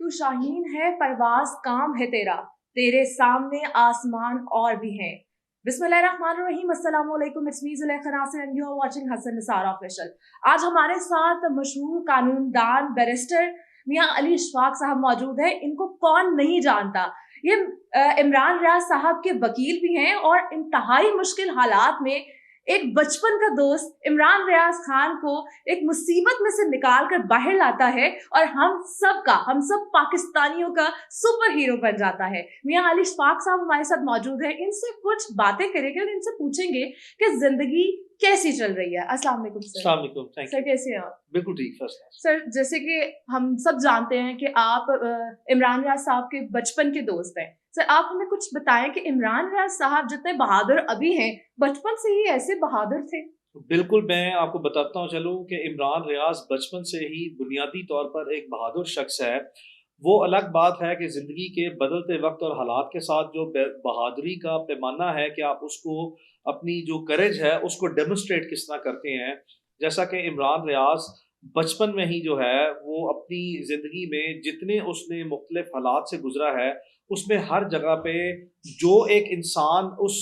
تو شاہین ہے پرواز کام ہے تیرا, تیرے سامنے آسمان اور بھی ہیں. بسم اللہ الرحمن الرحیم. السلام علیکم, it's me Zulekha Nasir and you are watching Hassan Nisar official. آج ہمارے ساتھ مشہور قانون دان بیرسٹر میاں علی اشفاق صاحب موجود ہیں. ان کو کون نہیں جانتا, یہ عمران ریاض صاحب کے وکیل بھی ہیں اور انتہائی مشکل حالات میں ایک بچپن کا دوست عمران ریاض خان کو ایک مصیبت میں سے نکال کر باہر لاتا ہے اور ہم سب پاکستانیوں کا سپر ہیرو بن جاتا ہے. میاں علی اشفاق صاحب ہمارے ساتھ موجود ہیں. ان سے کچھ باتیں کریں گے اور ان سے پوچھیں گے کہ زندگی کیسی چل رہی ہے. السلام علیکم سر. السلام علیکم. سر کیسے ہیں آپ؟ بالکل ٹھیک. سر جیسے کہ ہم سب جانتے ہیں کہ آپ عمران ریاض صاحب کے بچپن کے دوست ہیں. سر آپ ہمیں کچھ بتائیں کہ عمران ریاض صاحب جتنے بہادر ابھی ہیں بچپن سے ہی ایسے بہادر تھے؟ بالکل, میں آپ کو بتاتا ہوں چلوں کہ عمران ریاض بچپن سے ہی بنیادی طور پر ایک بہادر شخص ہے. وہ الگ بات ہے کہ زندگی کے بدلتے وقت اور حالات کے ساتھ جو بہادری کا پیمانہ ہے کہ آپ اس کو اپنی جو کریج ہے اس کو ڈیمونسٹریٹ کس طرح کرتے ہیں. جیسا کہ عمران ریاض بچپن میں ہی جو ہے وہ اپنی زندگی میں جتنے اس نے مختلف حالات سے گزرا ہے اس میں ہر جگہ پہ جو ایک انسان اس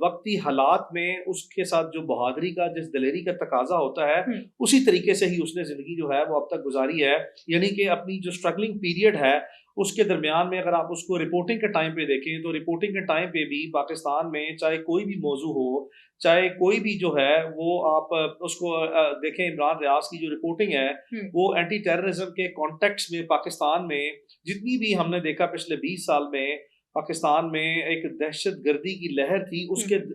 وقتی حالات میں اس کے ساتھ جو بہادری کا جس دلیری کا تقاضا ہوتا ہے اسی طریقے سے ہی اس نے زندگی جو ہے وہ اب تک گزاری ہے. یعنی کہ اپنی جو اسٹرگلنگ پیریڈ ہے اس کے درمیان میں اگر آپ اس کو رپورٹنگ کے ٹائم پہ دیکھیں تو رپورٹنگ کے ٹائم پہ بھی پاکستان میں چاہے کوئی بھی موضوع ہو, چاہے کوئی بھی جو ہے وہ آپ اس کو دیکھیں, عمران ریاض کی جو رپورٹنگ ہے وہ اینٹی ٹیررزم کے کانٹیکس میں پاکستان میں جتنی بھی ہم نے دیکھا پچھلے 20 سال میں پاکستان میں ایک دہشت گردی کی لہر تھی,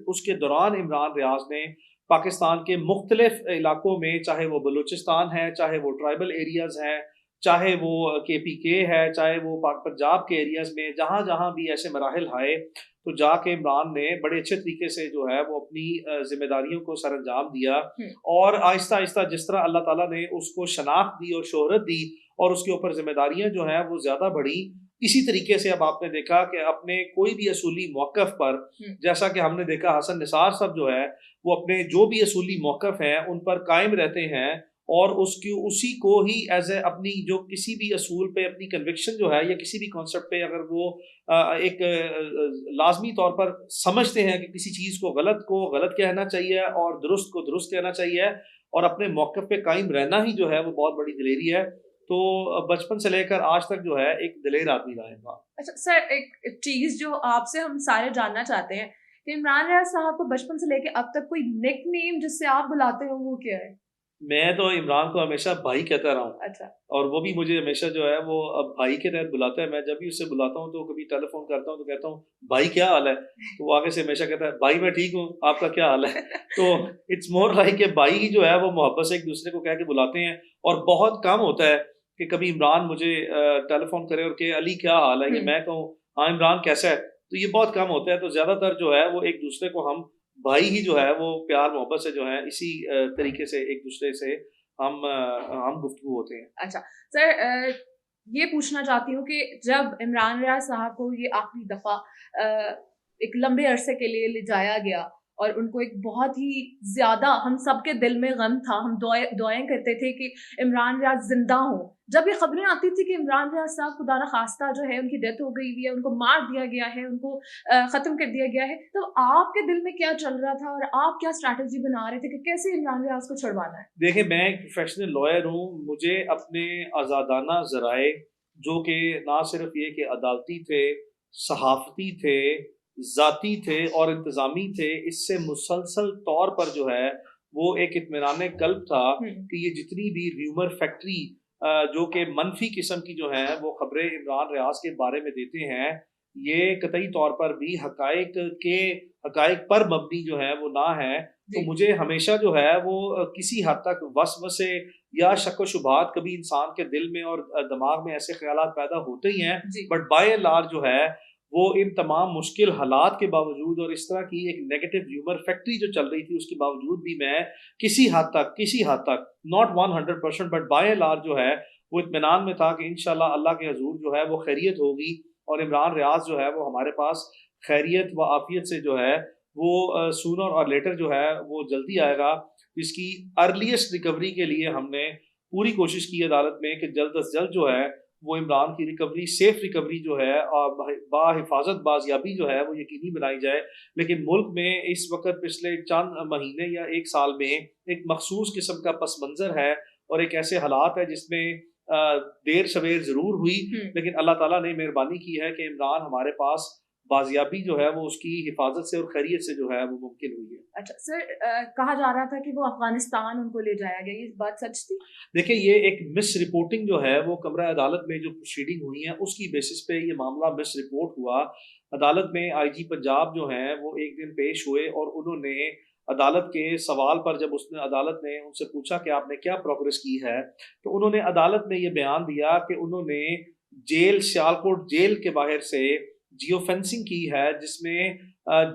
اس کے دوران عمران ریاض نے پاکستان کے مختلف علاقوں میں, چاہے وہ بلوچستان ہے, چاہے وہ ٹرائبل ایریاز ہیں, چاہے وہ KPK ہے, چاہے وہ پنجاب کے ایریاز میں, جہاں جہاں بھی ایسے مراحل آئے تو جا کے عمران نے بڑے اچھے طریقے سے جو ہے وہ اپنی ذمہ داریوں کو سر انجام دیا. اور آہستہ آہستہ جس طرح اللہ تعالیٰ نے اس کو شناخت دی اور شہرت دی اور اس کے اوپر ذمہ داریاں جو ہیں وہ زیادہ بڑھی, اسی طریقے سے اب آپ نے دیکھا کہ اپنے کوئی بھی اصولی موقف پر, جیسا کہ ہم نے دیکھا حسن نثار صاحب جو ہے وہ اپنے جو بھی اصولی موقف ہیں ان پر قائم رہتے ہیں اور اسی کو ہی ایز اے اپنی جو کسی بھی اصول پہ اپنی کنوکشن جو ہے یا کسی بھی کانسیپٹ پہ اگر وہ ایک لازمی طور پر سمجھتے ہیں کہ کسی چیز کو غلط کہنا چاہیے اور درست کو درست کہنا چاہیے اور اپنے موقف پہ قائم رہنا ہی جو ہے وہ بہت بڑی دلیری ہے. تو بچپن سے لے کر آج تک جو ہے ایک دلیر آدمی رہا ہے. اچھا سر, ایک چیز جو آپ سے ہم سارے جاننا چاہتے ہیں کہ عمران ریاض صاحب کو بچپن سے لے کے اب تک کوئی نک نیم جس سے آپ بلاتے ہو وہ کیا ہے؟ میں تو عمران کو ہمیشہ بھائی کہتا رہا ہوں. اچھا. اور وہ بھی مجھے ہمیشہ جو ہے وہ اب بھائی کے تحت بلاتا ہے. میں جب بھی اس سے بلاتا ہوں تو کبھی ٹیلی فون کرتا ہوں تو کہتا ہوں بھائی کیا حال ہے, تو وہ آگے سے ہمیشہ کہتا ہے بھائی میں ٹھیک ہوں, آپ کا کیا حال ہے. تو اٹس مور لائک کہ بھائی جو ہے وہ محبت سے ایک دوسرے کو کہہ کے بلاتے ہیں. اور بہت کم ہوتا ہے کہ کبھی عمران مجھے ٹیلی فون کرے اور کہ علی کیا حال ہے, کہ میں کہوں ہاں عمران کیسا ہے, تو یہ بہت کم ہوتا ہے. تو زیادہ تر جو ہے وہ ایک دوسرے کو ہم بھائی ہی جو ہے وہ پیار محبت سے جو ہے اسی طریقے سے ایک دوسرے سے ہم گفتگو ہوتے ہیں. اچھا سر, یہ پوچھنا چاہتی ہوں کہ جب عمران ریاض صاحب کو یہ آخری دفعہ ایک لمبے عرصے کے لیے لے جایا گیا اور ان کو ایک بہت ہی زیادہ ہم سب کے دل میں غم تھا, ہم دعائیں کرتے تھے کہ عمران ریاض زندہ ہوں. جب یہ خبریں آتی تھی کہ عمران ریاض صاحب خدا نخواستہ جو ہے ان کی ڈیتھ ہو گئی ہے, ان کو مار دیا گیا ہے, ان کو ختم کر دیا گیا ہے, تو آپ کے دل میں کیا چل رہا تھا اور آپ کیا اسٹریٹجی بنا رہے تھے کہ کیسے عمران ریاض کو چھڑوانا ہے؟ دیکھیں, میں ایک پروفیشنل لائر ہوں. مجھے اپنے آزادانہ ذرائع جو کہ نہ صرف یہ کہ عدالتی تھے, صحافتی تھے, ذاتی تھے اور انتظامی تھے, اس سے مسلسل طور پر جو ہے وہ ایک اطمینان قلب تھا کہ یہ جتنی بھی ریومر فیکٹری جو کہ منفی قسم کی جو ہیں وہ خبریں عمران ریاض کے بارے میں دیتے ہیں, یہ قطعی طور پر بھی حقائق پر مبنی جو ہے وہ نہ ہے. تو مجھے ہمیشہ جو ہے وہ کسی حد تک وسوسے یا شک و شبہات کبھی انسان کے دل میں اور دماغ میں ایسے خیالات پیدا ہوتے ہی ہیں, بٹ بائی اینڈ لارج جو ہے وہ ان تمام مشکل حالات کے باوجود اور اس طرح کی ایک نیگیٹو ہیومر فیکٹری جو چل رہی تھی اس کے باوجود بھی میں کسی حد تک not 100% but by and large جو ہے وہ اطمینان میں تھا کہ انشاءاللہ اللہ کے حضور جو ہے وہ خیریت ہوگی اور عمران ریاض جو ہے وہ ہمارے پاس خیریت و عافیت سے جو ہے وہ سونر اور لیٹر جو ہے وہ جلدی آئے گا. اس کی ارلیسٹ ریکوری کے لیے ہم نے پوری کوشش کی عدالت میں کہ جلد از جلد جو ہے وہ عمران کی ریکوری سیف ریکوری جو ہے باحفاظت بازیابی جو ہے وہ یقینی بنائی جائے. لیکن ملک میں اس وقت پچھلے چند مہینے یا ایک سال میں ایک مخصوص قسم کا پس منظر ہے اور ایک ایسے حالات ہے جس میں دیر سویر ضرور ہوئی لیکن اللہ تعالیٰ نے مہربانی کی ہے کہ عمران ہمارے پاس بازیابی جو ہے وہ اس کی حفاظت سے اور خیریت سے جو ہے وہ ممکن ہوئی ہے. اچھا سر، کہا جا رہا تھا کہ وہ افغانستان ان کو لے جایا گیا، یہ بات سچ تھی؟ دیکھیں یہ ایک مس رپورٹنگ جو ہے وہ کمرہ عدالت میں جو پروسیڈنگ ہوئی ہیں اس کی بیسس پہ یہ معاملہ مس رپورٹ ہوا. عدالت میں آئی جی پنجاب جو ہیں وہ ایک دن پیش ہوئے اور انہوں نے عدالت کے سوال پر جب عدالت نے ان سے پوچھا کہ آپ نے کیا پروگرس کی ہے تو انہوں نے عدالت میں یہ بیان دیا کہ انہوں نے جیل سیالکوٹ جیل کے باہر سے جیو فینسنگ کی ہے جس میں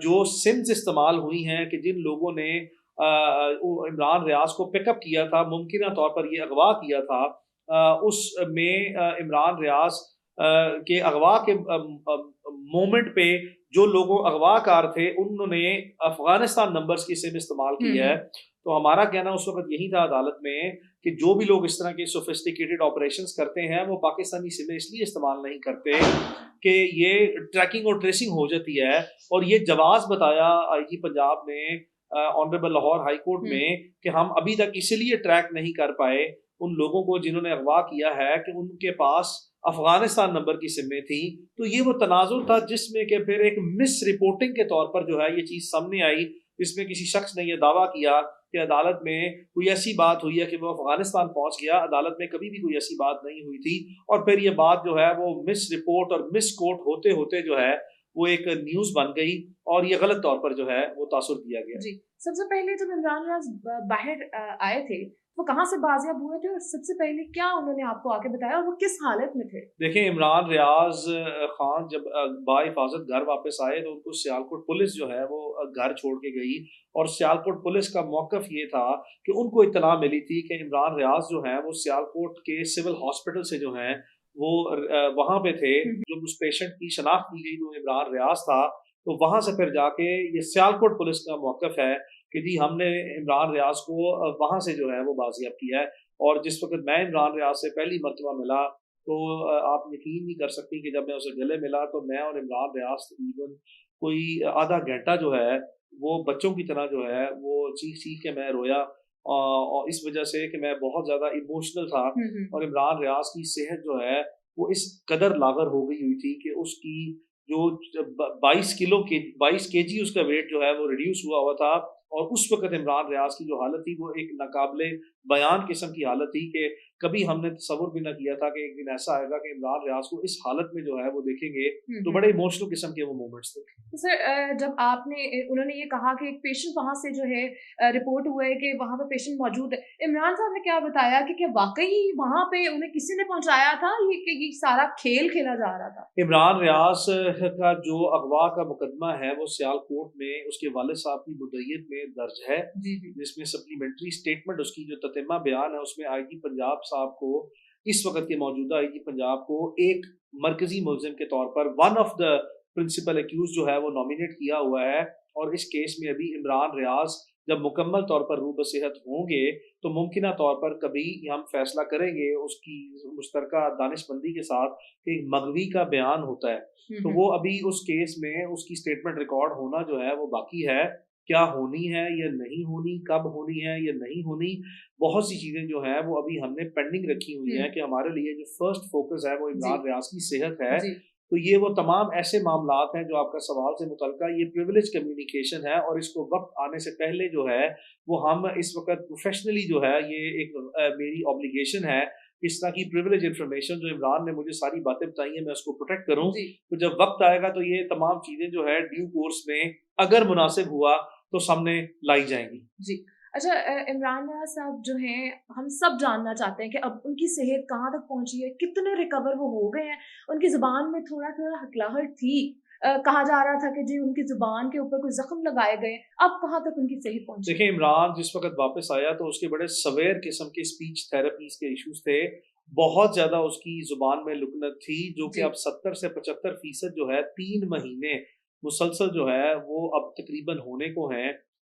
جو سمز استعمال ہوئی ہیں کہ جن لوگوں نے عمران ریاض کو پک اپ کیا تھا، ممکنہ طور پر یہ اغوا کیا تھا، اس میں عمران ریاض کے اغوا کے مومنٹ پہ جو لوگوں اغوا کار تھے انہوں نے افغانستان نمبرز کی سم استعمال کی ہے. تو ہمارا کہنا اس وقت یہی تھا عدالت میں کہ جو بھی لوگ اس طرح کے سوفسٹیکیٹڈ آپریشنز کرتے ہیں وہ پاکستانی سمیں اس لیے استعمال نہیں کرتے کہ یہ ٹریکنگ اور ٹریسنگ ہو جاتی ہے. اور یہ جواز بتایا آئی جی پنجاب نے آنریبل لاہور ہائی کورٹ میں کہ ہم ابھی تک اسی لیے ٹریک نہیں کر پائے ان لوگوں کو جنہوں نے اغوا کیا ہے کہ ان کے پاس افغانستان نمبر کی سمیں تھیں. تو یہ وہ تناظر تھا جس میں کہ پھر ایک مس رپورٹنگ کے طور پر جو ہے یہ چیز سامنے آئی جس میں کسی شخص نے یہ دعویٰ کیا کہ عدالت میں کوئی ایسی بات ہوئی ہے کہ وہ افغانستان پہنچ گیا. عدالت میں کبھی بھی کوئی ایسی بات نہیں ہوئی تھی اور پھر یہ بات جو ہے وہ مس رپورٹ اور مس کوٹ ہوتے ہوتے جو ہے وہ ایک نیوز بن گئی اور یہ غلط طور پر جو ہے وہ تاثر دیا گیا. جی، سب سے پہلے جب عمران ریاض باہر آئے تھے وہ کہاں سے بازیاب ہوئے تھے اور سب سے پہلے کیا انہوں نے آپ کو آ کے بتایا اور وہ کس حالت میں تھے؟ دیکھیں عمران ریاض خان جب باحفاظت گھر واپس آئے تو ان کو سیالکوٹ پولیس جو ہے وہ گھر چھوڑ کے گئی اور سیالکوٹ پولیس کا موقف یہ تھا کہ ان کو اطلاع ملی تھی کہ عمران ریاض جو ہیں وہ سیالکوٹ کے سول ہاسپٹل سے جو ہیں وہ وہاں پہ تھے. جب اس پیشنٹ کی شناخت کی گئی تو عمران ریاض تھا تو وہاں سے پھر جا کے یہ سیالکوٹ پولیس کا موقف ہے کہ جی ہم نے عمران ریاض کو وہاں سے جو ہے وہ بازیاب کیا ہے. اور جس وقت میں عمران ریاض سے پہلی مرتبہ ملا تو آپ یقین نہیں کر سکتی کہ جب میں اسے گلے ملا تو میں اور عمران ریاض تقریباً کوئی آدھا گھنٹہ جو ہے وہ بچوں کی طرح جو ہے وہ چیخ چیخ کے میں رویا اور اس وجہ سے کہ میں بہت زیادہ ایموشنل تھا. اور عمران ریاض کی صحت جو ہے وہ اس قدر لاغر ہو گئی ہوئی تھی کہ اس کی جو 22 کے جی اس کا ویٹ جو ہے وہ ریڈیوس ہوا تھا. اور اس وقت عمران ریاض کی جو حالت تھی وہ ایک ناقابل بیان قسم کی حالت تھی کہ کبھی ہم نے تصور بھی نہ کیا تھا کہ ایک دن ایسا آئے گا کہ عمران ریاض کو اس حالت میں جو ہے وہ دیکھیں گے. تو بڑے ایموشنل قسم کے وہ مومنٹس تھے. سر جب انہوں نے یہ کہا کہ ایک پیشنٹ وہاں سے جو ہے رپورٹ ہوا ہے کہ وہاں پہ پیشنٹ موجود ہے، عمران صاحب نے کیا بتایا کہ کیا واقعی وہاں پہ انہیں کسی نے پہنچایا تھا کہ یہ سارا کھیل کھیلا جا رہا تھا؟ عمران ریاض کا جو اغوا کا مقدمہ ہے وہ سیالکوٹ میں اس کے والد صاحب کی مدعیت میں درج ہے جس میں سپلیمنٹری سٹیٹمنٹ اس کی جو تتمہ بیان ہے اس میں آئی جی پنجاب صاحب کو اس وقت کے موجودہ آئی جی پنجاب کو ایک مرکزی ملزم کے طور پر one of the principal accused جو ہے وہ نامینیٹ کیا ہوا ہے. اور اس کیس میں ابھی عمران ریاض جب مکمل طور پر روح بصحت ہوں گے تو ممکنہ طور پر کبھی ہم فیصلہ کریں گے اس کی مشترکہ دانش مندی کے ساتھ کہ ایک مغوی کا بیان ہوتا ہے تو وہ ابھی اس کیس میں اس کی سٹیٹمنٹ ریکارڈ ہونا جو ہے وہ باقی ہے. کیا ہونی ہے یا نہیں ہونی، کب ہونی ہے یا نہیں ہونی، بہت سی چیزیں جو ہیں وہ ابھی ہم نے پینڈنگ رکھی ہوئی ہیں کہ ہمارے لیے جو فرسٹ فوکس ہے وہ عمران ریاض کی صحت ہے. تو یہ وہ تمام ایسے معاملات ہیں جو آپ کا سوال سے متعلقہ یہ پریویلیج کمیونیکیشن ہے اور اس کو وقت آنے سے پہلے جو ہے وہ ہم اس وقت پروفیشنلی جو ہے یہ ایک میری obligation ہے اس طرح کی پریویلیج انفارمیشن جو عمران نے مجھے ساری باتیں بتائی ہیں میں اس کو پروٹیکٹ کروں. تو جب وقت آئے گا تو یہ تمام چیزیں جو ہے ڈیو کورس میں اگر مناسب ہوا تو سامنے لائی جائیں گی. جی اچھا، عمران صاحب جو ہیں ہم سب جاننا چاہتے ہیں کہ اب ان کی صحت کہاں تک پہنچی ہے، کتنے ریکور وہ ہو گئے ہیں. ان کی زبان میں تھوڑا ہکلاہٹ تھی، کہا جا رہا تھا کہ جی ان کی زبان کے اوپر کوئی زخم لگائے گئے، اب کہاں تک ان کی صحت پہنچی؟ دیکھیں عمران جس وقت واپس آیا تو اس کے بڑے سویر قسم کے اسپیچ تھراپیز کے ایشوز تھے، بہت زیادہ اس کی زبان میں لکنت تھی جو کہ اب 70 سے 75% جو ہے 3 مہینے مسلسل جو ہے وہ اب تقریباً ہونے کو ہیں.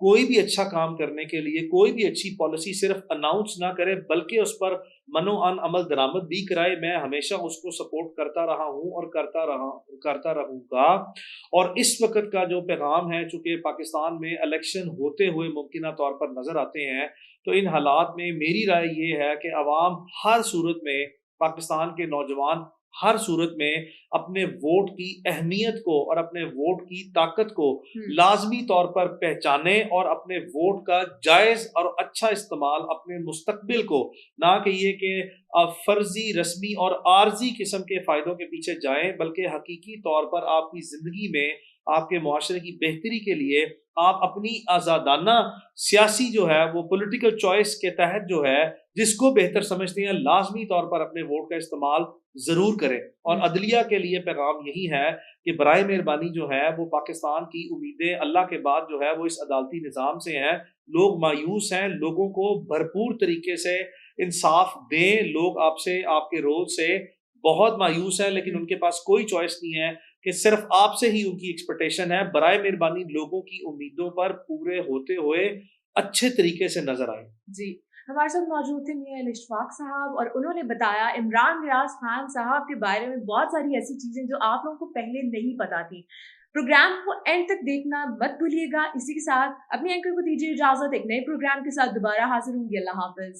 کوئی بھی اچھا کام کرنے کے لیے کوئی بھی اچھی پالیسی صرف اناؤنس نہ کرے بلکہ اس پر منو ان عمل درآمد بھی کرائے. میں ہمیشہ اس کو سپورٹ کرتا رہا ہوں اور کرتا رہوں گا. اور اس وقت کا جو پیغام ہے، چونکہ پاکستان میں الیکشن ہوتے ہوئے ممکنہ طور پر نظر آتے ہیں، تو ان حالات میں میری رائے یہ ہے کہ عوام ہر صورت میں، پاکستان کے نوجوان ہر صورت میں اپنے ووٹ کی اہمیت کو اور اپنے ووٹ کی طاقت کو لازمی طور پر پہچانے اور اپنے ووٹ کا جائز اور اچھا استعمال اپنے مستقبل کو، نہ کہ یہ کہ فرضی، رسمی اور عارضی قسم کے فائدوں کے پیچھے جائیں، بلکہ حقیقی طور پر آپ کی زندگی میں، آپ کے معاشرے کی بہتری کے لیے آپ اپنی آزادانہ سیاسی جو ہے وہ پولیٹیکل چوائس کے تحت جو ہے جس کو بہتر سمجھتے ہیں، لازمی طور پر اپنے ووٹ کا استعمال ضرور کریں. اور عدلیہ کے لیے پیغام یہی ہے کہ برائے مہربانی جو ہے وہ پاکستان کی امیدیں اللہ کے بعد جو ہے وہ اس عدالتی نظام سے ہیں. لوگ مایوس ہیں، لوگوں کو بھرپور طریقے سے انصاف دیں. لوگ آپ سے، آپ کے رول سے بہت مایوس ہیں، لیکن ان کے پاس کوئی چوائس نہیں ہے کہ صرف آپ سے ہی ان کی ایکسپیکٹیشن ہے. برائے مہربانی لوگوں کی امیدوں پر پورے ہوتے ہوئے اچھے طریقے سے نظر آئے. جی، ہمارے ساتھ موجود تھے میاں اشفاق صاحب، اور انہوں نے بتایا عمران ریاض خان صاحب کے بارے میں بہت ساری ایسی چیزیں جو آپ لوگوں کو پہلے نہیں پتا تھی. پروگرام کو اینڈ تک دیکھنا مت بھولیے گا. اسی کے ساتھ اپنی اینکر کو دیجیے اجازت. ایک نئے پروگرام کے ساتھ دوبارہ حاضر ہوں گی. اللہ حافظ.